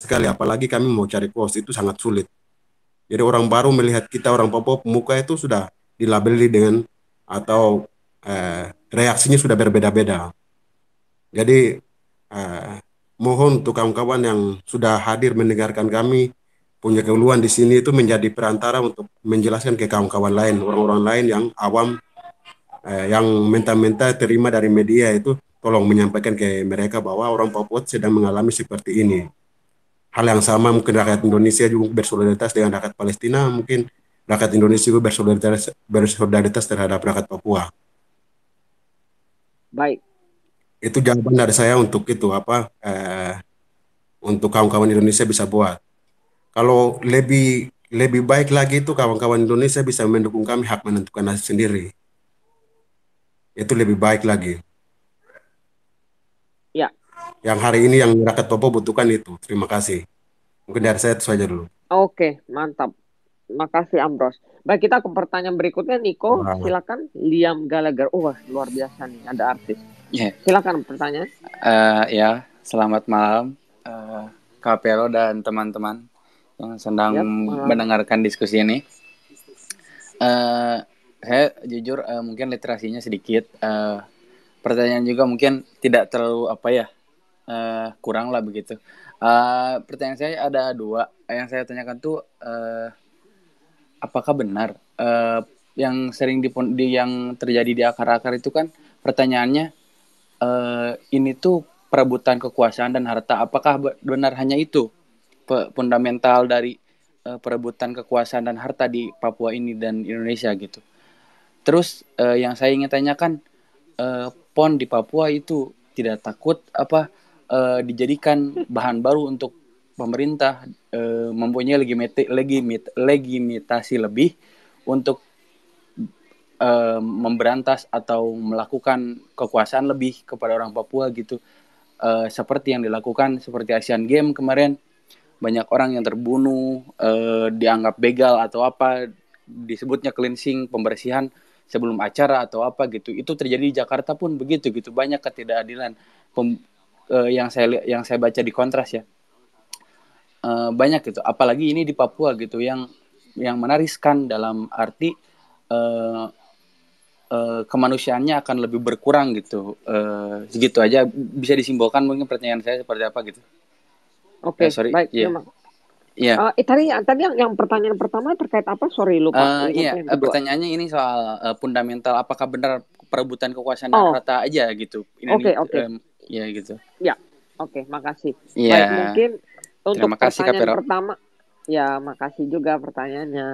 sekali, apalagi kami mau cari kos itu sangat sulit. Jadi orang baru melihat kita orang Papua pemuka itu sudah dilabeli dengan atau reaksinya sudah berbeda-beda. Jadi eh, mohon untuk kawan-kawan yang sudah hadir mendengarkan kami punya keluhan di sini itu menjadi perantara untuk menjelaskan ke kawan-kawan lain, orang-orang lain yang awam, yang minta-minta terima dari media itu tolong menyampaikan ke mereka bahwa orang Papua sedang mengalami seperti ini. Hal yang sama mungkin rakyat Indonesia juga bersolidaritas dengan rakyat Palestina, mungkin rakyat Indonesia juga bersolidaritas terhadap rakyat Papua. Baik. Itu jawaban dari saya untuk itu apa untuk kawan-kawan Indonesia bisa buat. Kalau lebih lebih baik lagi itu kawan-kawan Indonesia bisa mendukung kami hak menentukan nasib sendiri. Itu lebih baik lagi. Ya, Yang hari ini yang rakyat Papua butuhkan itu. Terima kasih. Mungkin dari saya itu saja dulu. oke, mantap. Makasih Ambros. Baik, kita ke pertanyaan berikutnya. Niko, Wah, silakan. Liam Gallagher. Wah, luar biasa nih. Ada artis. Ya, Silakan pertanyaan. ya, selamat malam, Kak Pero dan teman-teman yang sedang Ya, malam. mendengarkan diskusi ini. Eh, saya jujur mungkin literasinya sedikit. Pertanyaan juga mungkin tidak terlalu apa ya, kurang lah begitu. Pertanyaan saya ada dua. Yang saya tanyakan tuh, apakah benar yang sering yang terjadi di akar-akar itu kan pertanyaannya, ini tuh perebutan kekuasaan dan harta. Apakah benar hanya itu fundamental dari perebutan kekuasaan dan harta di Papua ini dan Indonesia gitu. Terus yang saya ingin tanyakan, PON di Papua itu tidak takut apa dijadikan bahan baru untuk pemerintah mempunyai legitimasi lebih untuk memberantas atau melakukan kekuasaan lebih kepada orang Papua gitu, seperti yang dilakukan seperti Asian Games kemarin, banyak orang yang terbunuh, dianggap begal atau apa, disebutnya cleansing, pembersihan sebelum acara atau apa gitu. Itu terjadi di Jakarta pun begitu gitu, banyak ketidakadilan yang saya baca di Kontras ya, banyak gitu, apalagi ini di Papua gitu, yang menariskan dalam arti uh, kemanusiaannya akan lebih berkurang gitu. Segitu aja bisa disimpulkan mungkin pertanyaan saya seperti apa gitu. Oke, Sorry, baik. iya. Terima. Iya. Tadi yang pertanyaan pertama terkait apa? Sorry, lupa. Iya, Yang kedua. pertanyaannya ini soal fundamental, apakah benar perebutan kekuasaan dan Oh, harta aja gitu. oke, oke. Ya gitu. Ya, oke. Makasih. Iya. Baik, mungkin untuk Terima kasih Kak pertanyaan Pero. pertama. Ya, makasih juga pertanyaannya.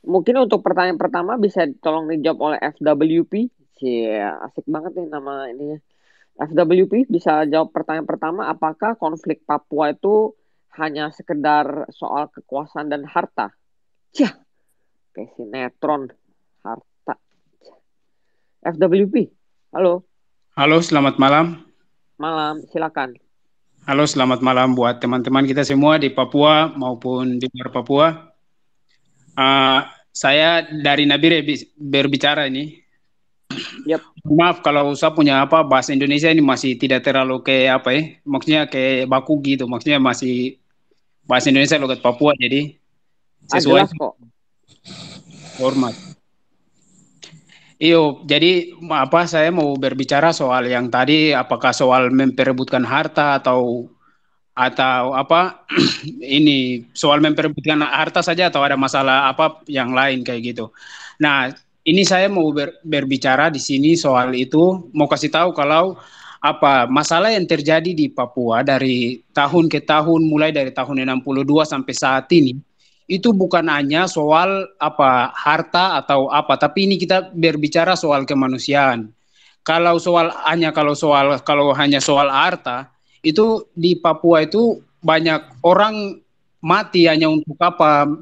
Mungkin untuk pertanyaan pertama bisa tolong dijawab oleh FWP. Asik banget nih nama ininya. FWP bisa jawab pertanyaan pertama, apakah konflik Papua itu hanya sekedar soal kekuasaan dan harta? Cih, kayak sinetron harta. FWP, halo, Halo, selamat malam. malam, silakan. Halo, selamat malam buat teman-teman kita semua di Papua maupun di luar Papua. Saya dari Nabire berbicara ini. Yep. Maaf kalau saya punya bahasa Indonesia ini masih tidak terlalu kayak maksudnya kayak baku gitu. Maksudnya masih bahasa Indonesia logat Papua, jadi sesuai Jelas kok. format. Jadi saya mau berbicara soal yang tadi, apakah soal memperebutkan harta atau ini soal memperebutkan harta saja atau ada masalah apa yang lain kayak gitu. Nah, ini saya mau berbicara di sini soal itu, mau kasih tahu kalau masalah yang terjadi di Papua dari tahun ke tahun, mulai dari tahun 62 sampai saat ini, itu bukan hanya soal harta atau apa, tapi ini kita berbicara soal kemanusiaan. Kalau hanya soal harta, itu di Papua itu banyak orang mati hanya untuk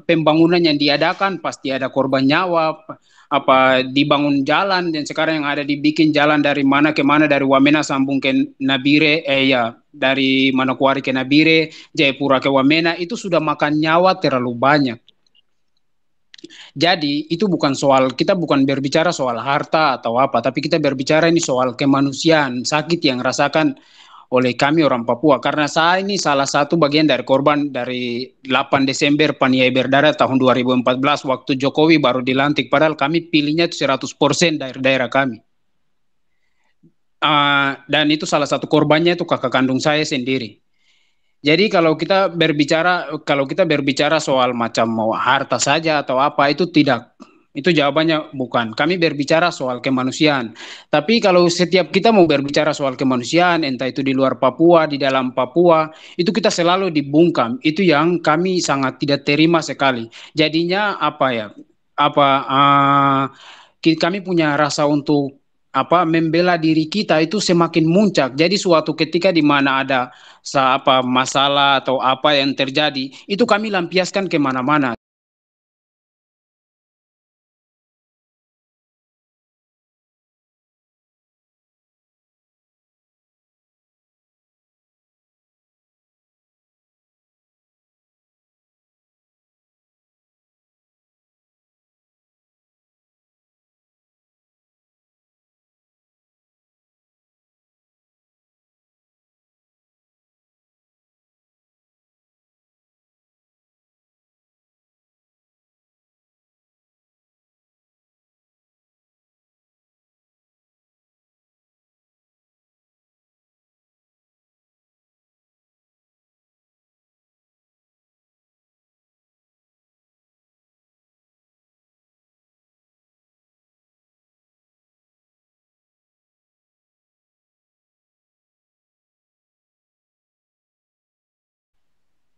pembangunan yang diadakan, pasti ada korban nyawa, dibangun jalan, dan sekarang yang ada dibikin jalan dari mana ke mana, dari Wamena sambung ke Nabire, dari Manokwari ke Nabire, Jayapura ke Wamena, itu sudah makan nyawa terlalu banyak. Jadi itu kita bukan berbicara soal harta atau apa, tapi kita berbicara ini soal kemanusiaan, sakit yang rasakan oleh kami orang Papua, karena saya ini salah satu bagian dari korban dari 8 Desember paniai berdarah tahun 2014 waktu Jokowi baru dilantik, padahal kami pilihnya itu 100% dari daerah kami. Dan itu salah satu korbannya itu kakak kandung saya sendiri. Jadi kalau kita berbicara soal macam mau harta saja atau apa, itu tidak. Itu jawabannya bukan. Kami berbicara soal kemanusiaan. Tapi kalau setiap kita mau berbicara soal kemanusiaan, entah itu di luar Papua, di dalam Papua, itu kita selalu dibungkam. Itu yang kami sangat tidak terima sekali. Jadinya apa ya? Kami punya rasa untuk membela diri kita itu semakin muncak. Jadi suatu ketika di mana ada masalah atau apa yang terjadi, itu kami lampiaskan kemana-mana.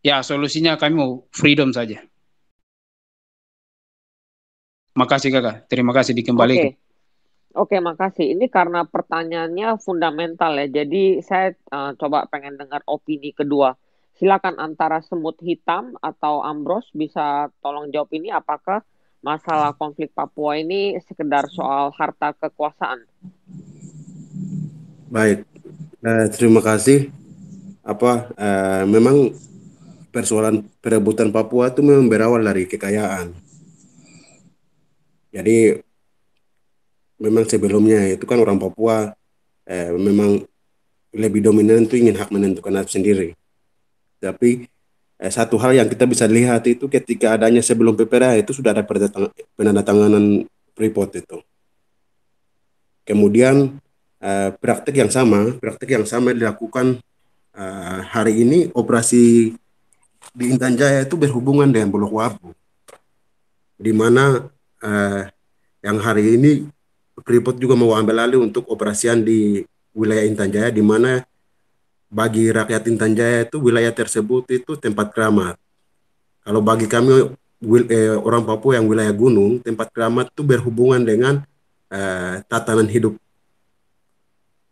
Ya, solusinya kami mau freedom saja. Makasih kakak, terima kasih dikembalikan. Oke, makasih. Ini karena pertanyaannya fundamental ya, jadi saya coba pengen dengar opini kedua. Silakan antara semut hitam atau Ambros bisa tolong jawab ini, apakah masalah konflik Papua ini sekedar soal harta kekuasaan? Baik, terima kasih. Memang persoalan perebutan Papua itu memang berawal dari kekayaan. Jadi memang sebelumnya itu kan orang Papua memang lebih dominan itu ingin hak menentukan nasib sendiri. Tapi satu hal yang kita bisa lihat itu ketika adanya sebelum PPRA itu sudah ada penandatanganan Freeport itu. Kemudian praktek yang sama dilakukan hari ini. Operasi di Intan Jaya itu berhubungan dengan Bulog Wabu, di mana yang hari ini Freeport juga mau ambil alih untuk operasian di wilayah Intan Jaya, di mana bagi rakyat Intan Jaya itu wilayah tersebut itu tempat keramat. Kalau bagi kami orang Papua yang wilayah gunung, tempat keramat itu berhubungan dengan tatanan hidup.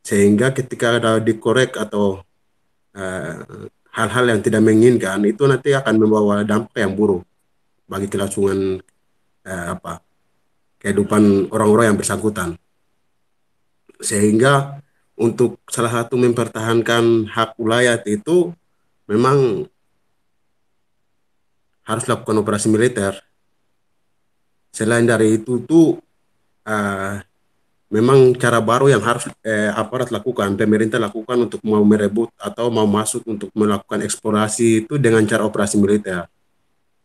Sehingga ketika ada dikorek atau hal-hal yang tidak menginginkan, itu nanti akan membawa dampak yang buruk bagi kelangsungan kehidupan orang-orang yang bersangkutan. Sehingga untuk salah satu mempertahankan hak ulayat itu memang harus lakukan operasi militer. Selain dari itu tuh memang cara baru yang harus aparat lakukan, pemerintah lakukan untuk mau merebut atau mau masuk untuk melakukan eksplorasi itu dengan cara operasi militer.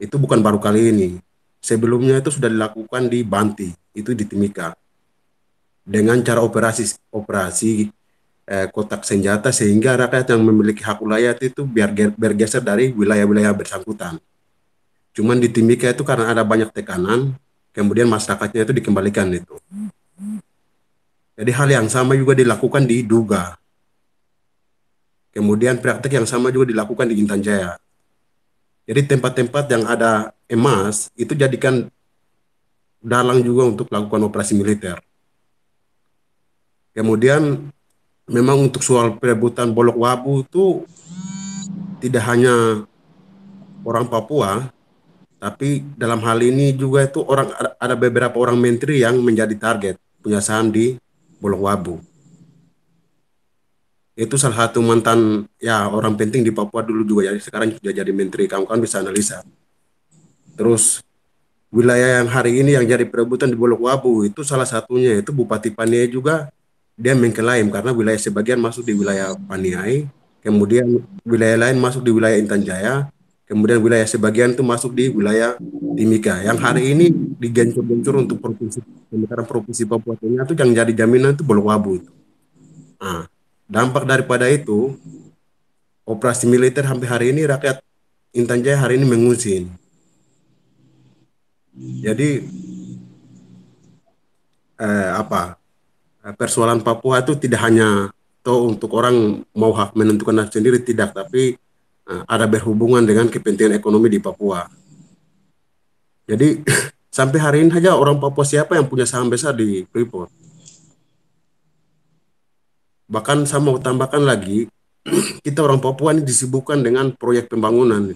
Itu bukan baru kali ini. Sebelumnya itu sudah dilakukan di Banti, itu di Timika. Dengan cara operasi kotak senjata, sehingga rakyat yang memiliki hak ulayat itu biar bergeser dari wilayah-wilayah bersangkutan. Cuman di Timika itu karena ada banyak tekanan, kemudian masyarakatnya itu dikembalikan itu. Jadi hal yang sama juga dilakukan di Duga. Kemudian praktek yang sama juga dilakukan di Intan Jaya. Jadi tempat-tempat yang ada emas itu jadikan dalang juga untuk melakukan operasi militer. Kemudian memang untuk soal perebutan Bolok Wabu itu tidak hanya orang Papua, tapi dalam hal ini juga itu ada beberapa orang menteri yang menjadi target punya saham di Bolok Wabu. Itu salah satu mantan orang penting di Papua dulu juga, jadi sekarang sudah jadi menteri. Kamu bisa analisa. Terus wilayah yang hari ini yang jadi perebutan di Bolok Wabu itu salah satunya itu Bupati Paniai juga dia mengklaim karena wilayah sebagian masuk di wilayah Paniai, kemudian wilayah lain masuk di wilayah Intan Jaya, kemudian wilayah sebagian itu masuk di wilayah Timika. Yang hari ini digencur-gencur untuk provinsi pemekaran provinsi Papua Tengah itu yang jadi jaminan itu Bolok Wabu itu. Nah, dampak daripada itu operasi militer sampai hari ini rakyat Intan Jaya hari ini mengungsi. Jadi apa persoalan Papua itu tidak hanya toh untuk orang mau hak menentukan nasib sendiri tidak, tapi ada berhubungan dengan kepentingan ekonomi di Papua. Jadi sampai hari ini saja orang Papua siapa yang punya saham besar di Freeport? Bahkan saya mau tambahkan lagi, kita orang Papua ini disibukkan dengan proyek pembangunan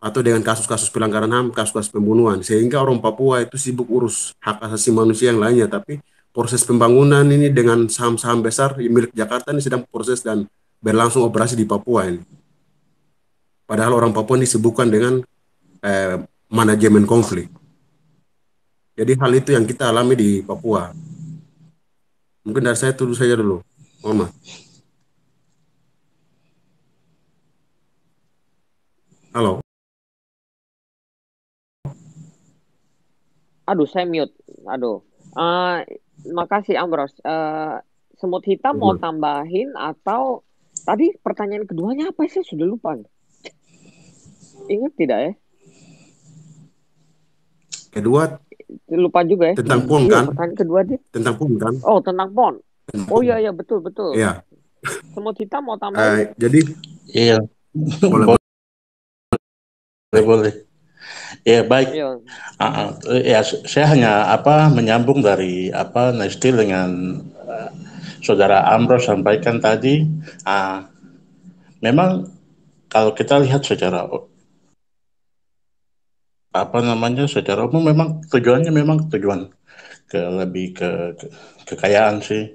atau dengan kasus-kasus pelanggaran HAM, kasus-kasus pembunuhan, sehingga orang Papua itu sibuk urus hak asasi manusia yang lainnya, tapi proses pembangunan ini dengan saham-saham besar milik Jakarta ini sedang proses dan berlangsung operasi di Papua ini. Padahal orang Papua ini disibukkan dengan manajemen konflik. Jadi hal itu yang kita alami di Papua. Mungkin dari saya itu saja dulu. Mohon maaf. Halo. Aduh, saya mute. Aduh. Makasih Ambros. Semut hitam mau tambahin atau tadi pertanyaan keduanya apa sih? Sudah lupa. Ingat tidak ya? Kedua Lupa juga ya. tentang PON Iya, kan? pertanyaan kedua dia. Tentang PON kan? Oh, tentang PON. Oh iya betul. Iya. Semut hitam mau tambahin. Jadi iya. Boleh. Ya baik. Iya. Ya saya hanya menyambung dari Nestil dengan saudara Ambros sampaikan tadi. Memang kalau kita lihat secara secara umum memang tujuannya memang tujuan lebih ke kekayaan sih.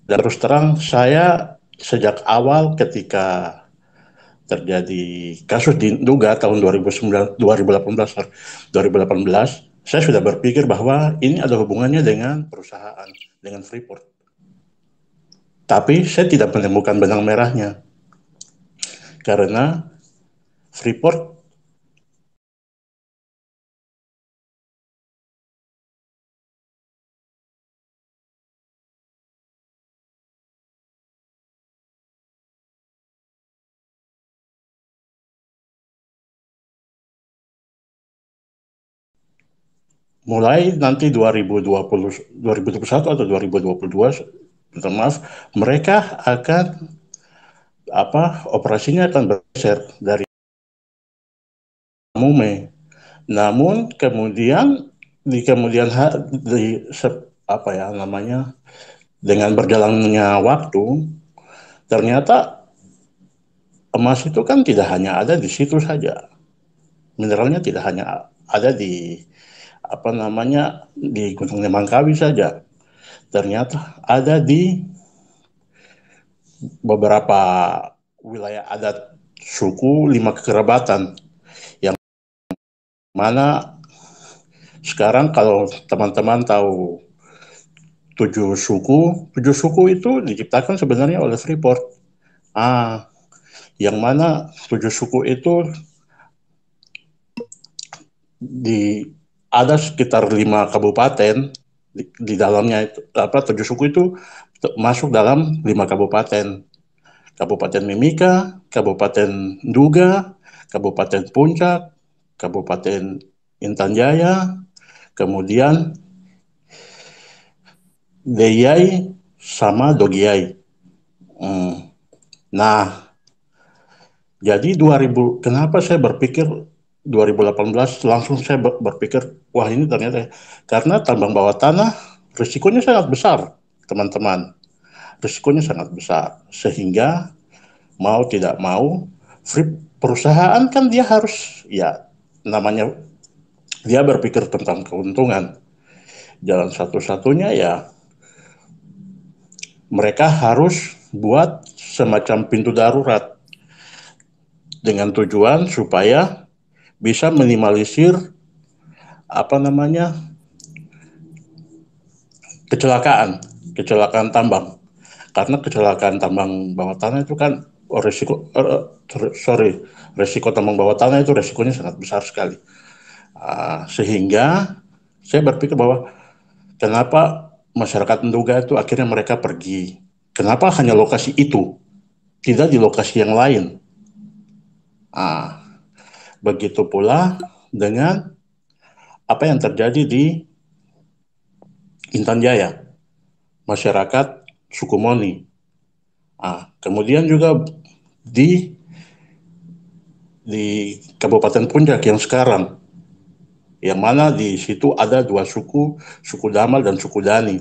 Dan terus terang saya sejak awal ketika terjadi kasus di Duga tahun 2018, saya sudah berpikir bahwa ini ada hubungannya dengan perusahaan, dengan Freeport. Tapi saya tidak menemukan benang merahnya. Karena Freeport mulai nanti 2021 atau 2022, maaf, mereka akan operasinya akan bergeser dari Mume. Namun kemudian dengan berjalannya waktu, ternyata emas itu kan tidak hanya ada di situ saja. Mineralnya tidak hanya ada di di Gunung Nemangkawi saja. Ternyata ada di beberapa wilayah adat suku 5 kekerabatan, yang mana sekarang kalau teman-teman tahu 7 suku itu diciptakan sebenarnya oleh Freeport. Yang mana 7 suku itu ada sekitar 5 kabupaten di dalamnya itu, 7 suku itu masuk dalam 5 kabupaten. Kabupaten Mimika, Kabupaten Duga, Kabupaten Puncak, Kabupaten Intan Jaya, kemudian Deyai sama Dogiai. Nah, jadi kenapa saya berpikir 2018 langsung saya berpikir, wah ini ternyata, karena tambang bawah tanah risikonya sangat besar, teman-teman. Risikonya sangat besar, sehingga mau tidak mau, perusahaan kan dia harus, namanya dia berpikir tentang keuntungan. Jalan satu-satunya mereka harus buat semacam pintu darurat dengan tujuan supaya bisa minimalisir kecelakaan tambang. Karena kecelakaan tambang bawah tanah itu kan resiko tambang bawah tanah itu resikonya sangat besar sekali. Sehingga saya berpikir bahwa kenapa masyarakat Nduga itu akhirnya mereka pergi. Kenapa hanya lokasi itu, tidak di lokasi yang lain. Begitu pula dengan apa yang terjadi di Intan Jaya, masyarakat suku Moni. Kemudian juga di Kabupaten Puncak yang sekarang, yang mana di situ ada dua suku, suku Damal dan suku Dani.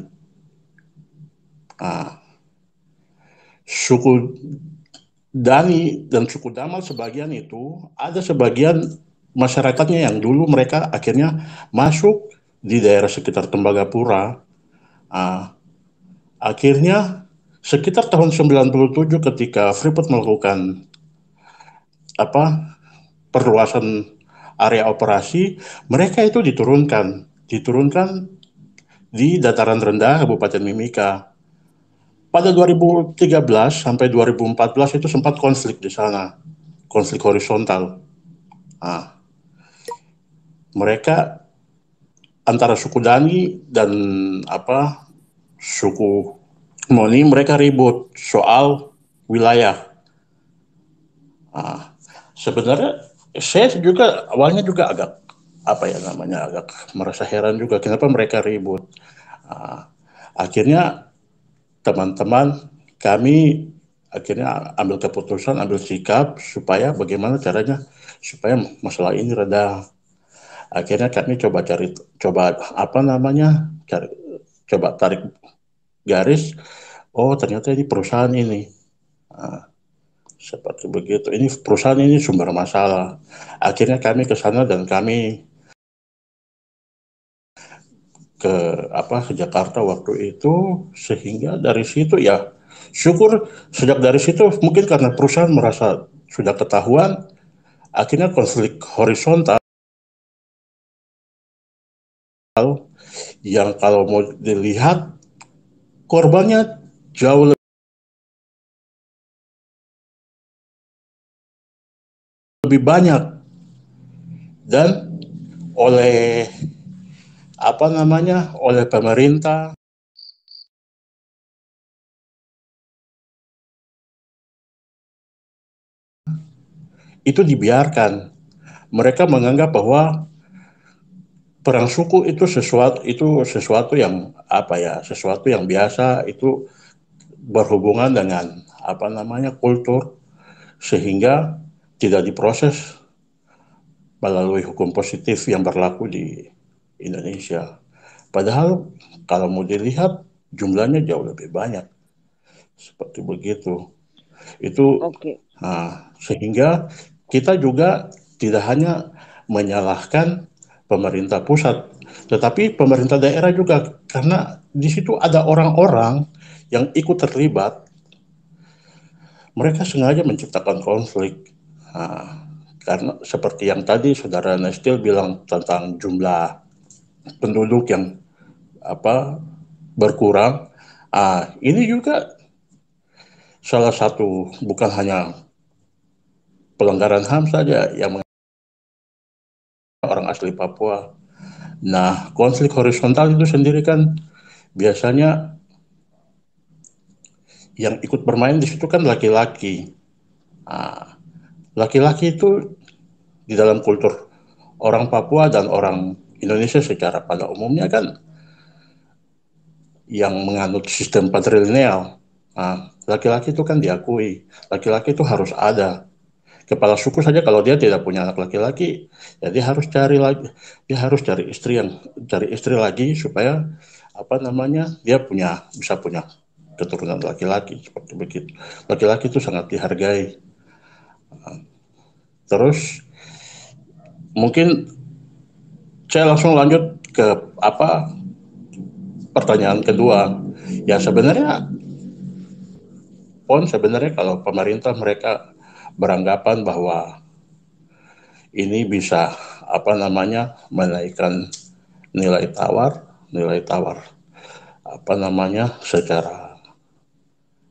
Suku Dani dan suku Damal sebagian itu, ada sebagian masyarakatnya yang dulu mereka akhirnya masuk di daerah sekitar Tembagapura. Akhirnya sekitar tahun 97 ketika Freeport melakukan perluasan area operasi, mereka itu diturunkan di dataran rendah Kabupaten Mimika. Pada 2013 sampai 2014 itu sempat konflik di sana, konflik horizontal. Mereka antara suku Dani dan suku Moni, mereka ribut soal wilayah. Sebenarnya saya juga awalnya juga agak agak merasa heran juga kenapa mereka ribut. Akhirnya teman-teman kami akhirnya ambil keputusan, ambil sikap supaya bagaimana caranya supaya masalah ini reda. Akhirnya kami coba tarik garis. Oh, ternyata ini perusahaan ini. Seperti begitu. Ini perusahaan ini sumber masalah. Akhirnya kami ke sana dan kami ke Jakarta waktu itu, sehingga dari situ ya syukur sejak dari situ mungkin karena perusahaan merasa sudah ketahuan, akhirnya konflik horizontal yang kalau mau dilihat korbannya jauh lebih banyak dan oleh oleh pemerintah itu dibiarkan. Mereka menganggap bahwa perang suku itu sesuatu yang sesuatu yang biasa, itu berhubungan dengan kultur, sehingga tidak diproses melalui hukum positif yang berlaku di Indonesia. Padahal kalau mau dilihat jumlahnya jauh lebih banyak. Seperti begitu. Itu sehingga kita juga tidak hanya menyalahkan pemerintah pusat, tetapi pemerintah daerah juga, karena di situ ada orang-orang yang ikut terlibat. Mereka sengaja menciptakan konflik. Karena seperti yang tadi Saudara Nestil bilang tentang jumlah penduduk yang berkurang, ini juga salah satu, bukan hanya pelanggaran HAM saja yang orang asli Papua. Nah, konflik horizontal itu sendiri kan biasanya yang ikut bermain di situ kan laki-laki. Laki-laki itu di dalam kultur orang Papua dan orang Indonesia secara pada umumnya kan yang menganut sistem patrilineal. Laki-laki itu kan diakui, laki-laki itu harus ada. Kepala suku saja kalau dia tidak punya anak laki-laki, ya dia harus cari istri lagi supaya dia bisa punya keturunan laki-laki, seperti begitu. Laki-laki itu sangat dihargai. Terus mungkin saya langsung lanjut ke pertanyaan kedua. Ya sebenarnya kalau pemerintah mereka beranggapan bahwa ini bisa menaikkan nilai tawar secara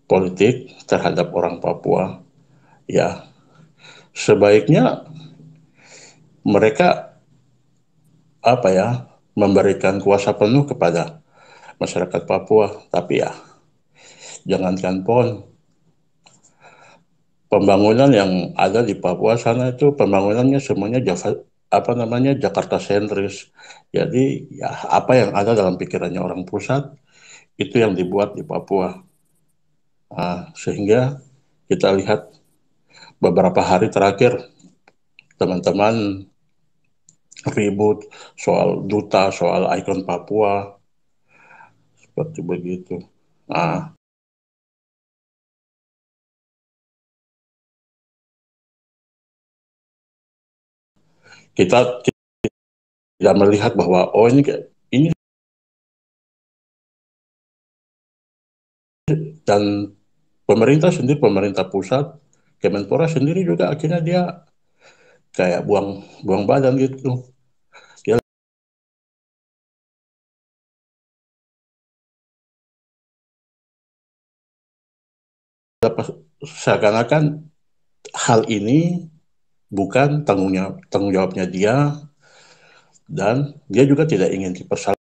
politik terhadap orang Papua, ya sebaiknya mereka memberikan kuasa penuh kepada masyarakat Papua. Tapi ya jangankan PON, pembangunan yang ada di Papua sana itu pembangunannya semuanya Jakarta sentris. Jadi ya apa yang ada dalam pikirannya orang pusat itu yang dibuat di Papua. Nah, sehingga kita lihat beberapa hari terakhir teman-teman ribut soal duta, soal ikon Papua, seperti begitu. Nah, kita tidak melihat bahwa ini dan pemerintah pusat, Kemenpora sendiri juga akhirnya dia kayak buang badan gitu. Dia seakan-akan hal ini bukan tanggung jawabnya dia, dan dia juga tidak ingin dipersalahkan.